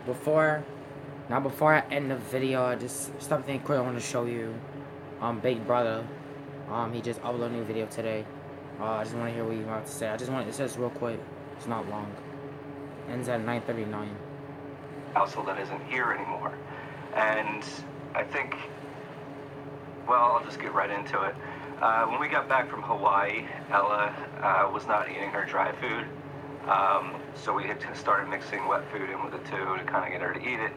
Before, now before I end the video, I just something quick I want to show you. Bigbrudda, he just uploaded a new video today. I just want to hear what you have to say. It says real quick. It's not long. Ends at 9:39. Household that isn't here anymore. And I think, well, I'll just get right into it. When we got back from Hawaii, Ella was not eating her dry food. So we had started mixing wet food in with it too to kind of get her to eat it.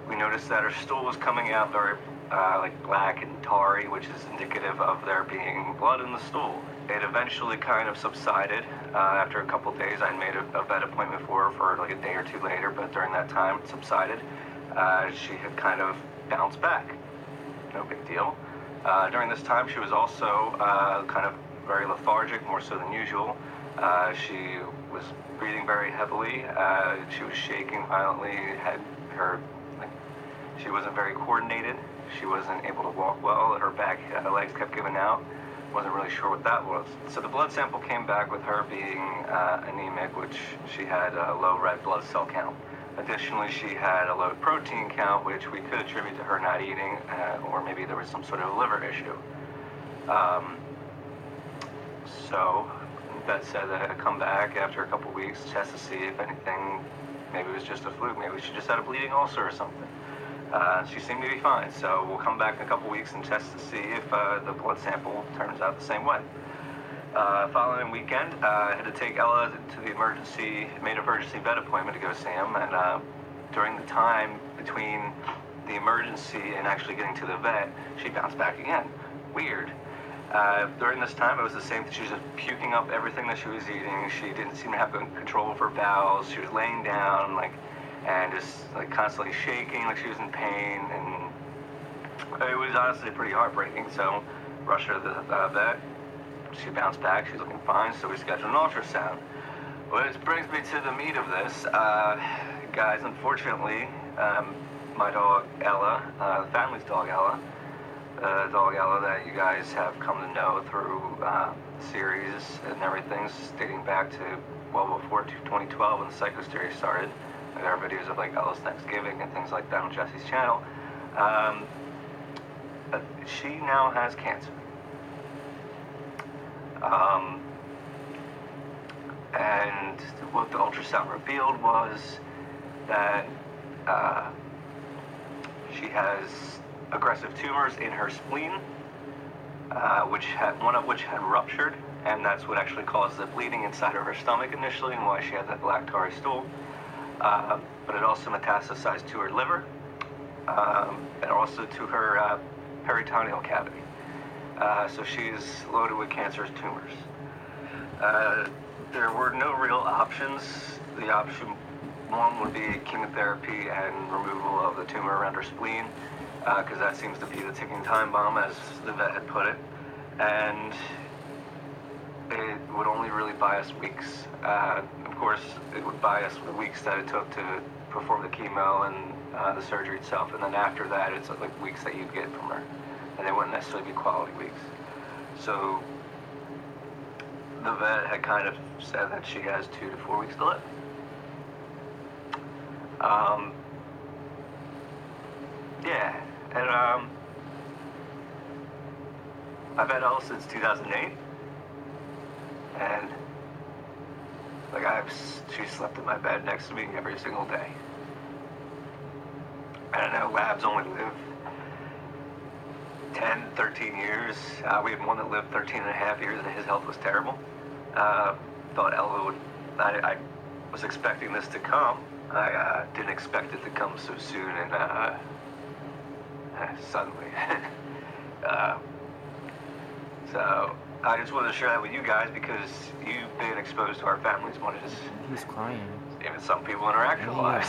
We noticed that her stool was coming out very like black and tarry, which is indicative of there being blood in the stool. It eventually kind of subsided. After a couple days, I made a vet appointment for her for like a day or two later, but during that time it subsided. She had kind of bounced back. No big deal. During this time, she was also kind of very lethargic, more so than usual. She was breathing very heavily. She was shaking violently. She wasn't very coordinated. She wasn't able to walk well. Her back legs kept giving out. Wasn't really sure what that was. So the blood sample came back with her being anemic, which she had a low red blood cell count. Additionally, she had a low protein count, which we could attribute to her not eating, or maybe there was some sort of liver issue. So that said, that I had to come back after a couple weeks, test to see if anything, maybe it was just a fluke, maybe she just had a bleeding ulcer or something. She seemed to be fine, so we'll come back in a couple weeks and test to see if the blood sample turns out the same way. Following weekend, I had to take Ella to the emergency vet appointment to go see him, and during the time between the emergency and actually getting to the vet, she bounced back again. Weird. During this time, it was the same. She was just puking up everything that she was eating. She didn't seem to have control of her bowels. She was laying down, and just constantly shaking, like she was in pain, and it was honestly pretty heartbreaking. So, rushed her to the vet. She bounced back. She's looking fine. So we scheduled an ultrasound. Which brings me to the meat of this, guys. Unfortunately, my dog Ella, the family's dog Ella. Dog Ella that you guys have come to know through series and everything, dating back to well before 2012 when the Psycho series started. There are videos of Ella's Thanksgiving and things like that on Jesse's channel. She now has cancer. And what the ultrasound revealed was that she has aggressive tumors in her spleen, one of which had ruptured, and that's what actually caused the bleeding inside of her stomach initially, and why she had that black tarry stool. But it also metastasized to her liver, and also to her peritoneal cavity. So she's loaded with cancerous tumors. There were no real options. The option one would be chemotherapy and removal of the tumor around her spleen, because that seems to be the ticking time bomb, as the vet had put it. And it would only really buy us weeks. Of course, it would buy us the weeks that it took to perform the chemo and the surgery itself. And then after that, it's like weeks that you'd get from her. And they wouldn't necessarily be quality weeks. So the vet had kind of said that she has 2 to 4 weeks to live. Yeah, and I've had Ella since 2008, and she slept in my bed next to me every single day. And I know labs only live 10, 13 years. We had one that lived 13 and a half years, and his health was terrible. Thought Ella would, I was expecting this to come. I didn't expect it to come so soon and suddenly. So I just wanted to share that with you guys because you've been exposed to our families more as He's crying. even some people in our actual lives.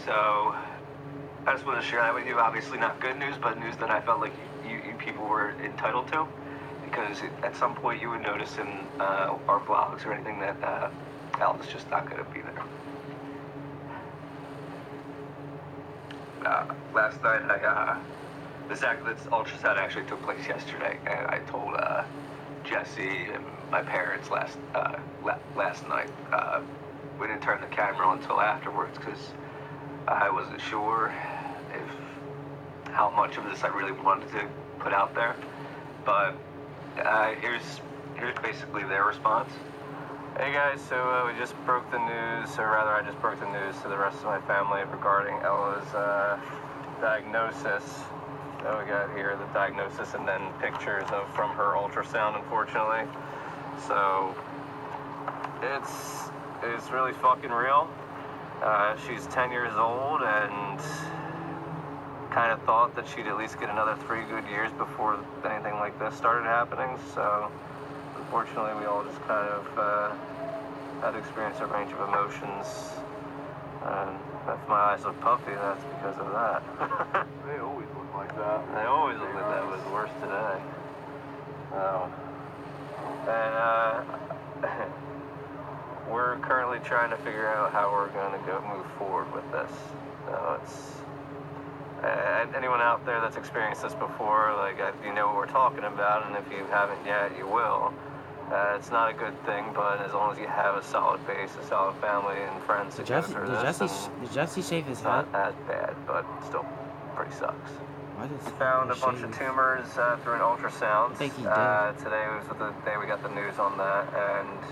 So I just wanted to share that with you. Obviously not good news, but news that I felt like you people were entitled to, because at some point you would notice in our vlogs or anything that Ellen's just not going to be there. Last night, this ultrasound actually took place yesterday, and I told Jesse and my parents last night we didn't turn the camera on until afterwards because I wasn't sure if how much of this I really wanted to put out there. But here's basically their response. Hey guys, so we just broke the news, or rather I just broke the news to the rest of my family regarding Ella's diagnosis. So we got here the diagnosis and then pictures from her ultrasound, unfortunately. So it's really fucking real. She's 10 years old and kind of thought that she'd at least get another 3 good years before anything like this started happening. So unfortunately, we all just kind of had to experience a range of emotions. And if my eyes look puffy, that's because of that. They always look like that. They always look like that, but it's worse today. So, and we're currently trying to figure out how we're going to move forward with this. So it's anyone out there that's experienced this before, like you know what we're talking about, and if you haven't yet, you will. It's not a good thing, but as long as you have a solid base, a solid family, and friends to go through this, did Jesse shave his head? Not as bad, but still pretty sucks. Why does We found a bunch of tumors through an ultrasound. I think he did. Today was the day we got the news on that, and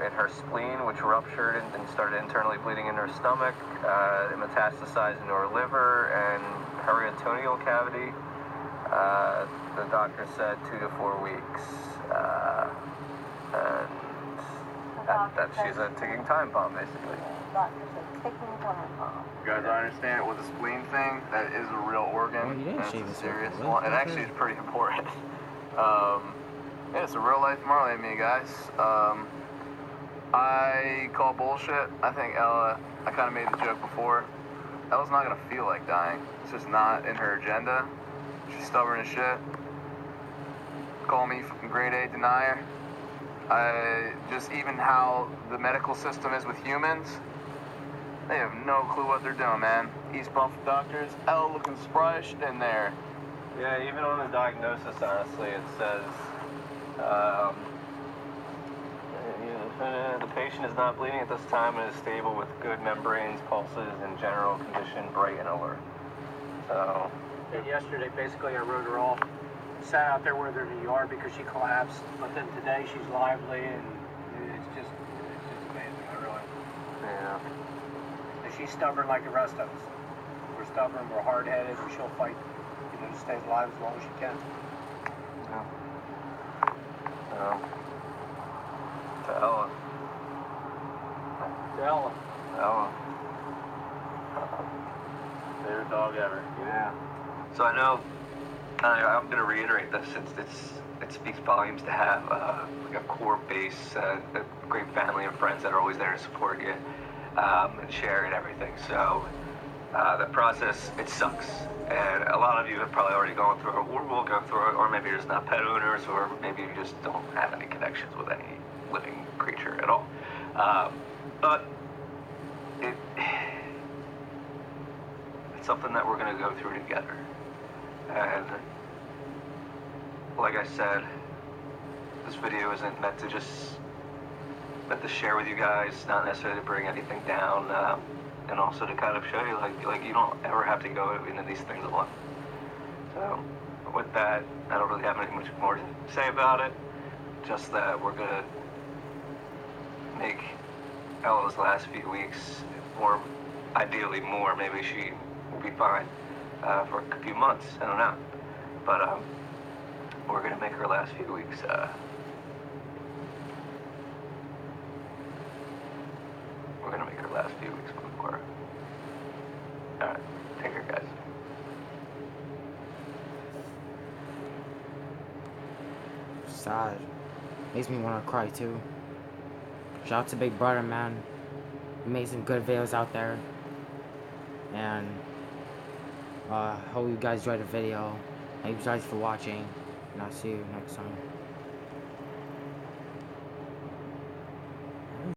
in her spleen, which ruptured and started internally bleeding in her stomach, it metastasized into her liver and peritoneal cavity. The doctor said 2 to 4 weeks, and that she's a ticking time bomb, basically. Doctor said ticking time bomb. You guys understand with the spleen thing, that is a real organ. Well, you didn't and shave it's a his head. serious one. It actually is pretty important. Yeah, it's a real life Marley to me, guys. I call bullshit. I think Ella, I kind of made the joke before, Ella's not gonna feel like dying. It's just not in her agenda. She's stubborn as shit. Call me fucking grade A denier. Just even how the medical system is with humans, they have no clue what they're doing, man. East Buffalo doctors, Ella looking spry in there. Yeah, even on the diagnosis, honestly, it says the patient is not bleeding at this time and is stable with good membranes, pulses, and general condition bright and alert. So. And yesterday, basically, I wrote her off, sat out there with her in the yard because she collapsed. But then today, she's lively, and it's just amazing. I really. Yeah. And she's stubborn like the rest of us. We're stubborn. We're hard-headed, and she'll fight, to stay alive as long as she can. Yeah. To Ella. To Ella. Ella. Favorite dog ever. Yeah. So I know, I'm going to reiterate this, it speaks volumes to have like a core base, a great family and friends that are always there to support you and share and everything. So the process, it sucks. And a lot of you have probably already gone through it, or will go through it, or maybe you're just not pet owners, or maybe you just don't have any connections with any living creature at all. But it's something that we're going to go through together. And like I said, this video isn't meant to share with you guys, not necessarily to bring anything down, and also to kind of show you like you don't ever have to go into these things alone. So with that, I don't really have much more to say about it. Just that we're gonna make Ella's last few weeks, or ideally more. Maybe she will be fine for a few months. I don't know, but we're gonna make her last few weeks. We're gonna make her last few weeks more. All right, take care, guys. Sad. Makes me want to cry too. Shout out to Bigbrudda, man. He made some good videos out there. And hope you guys enjoyed the video. Thank you guys for watching. And I'll see you next time.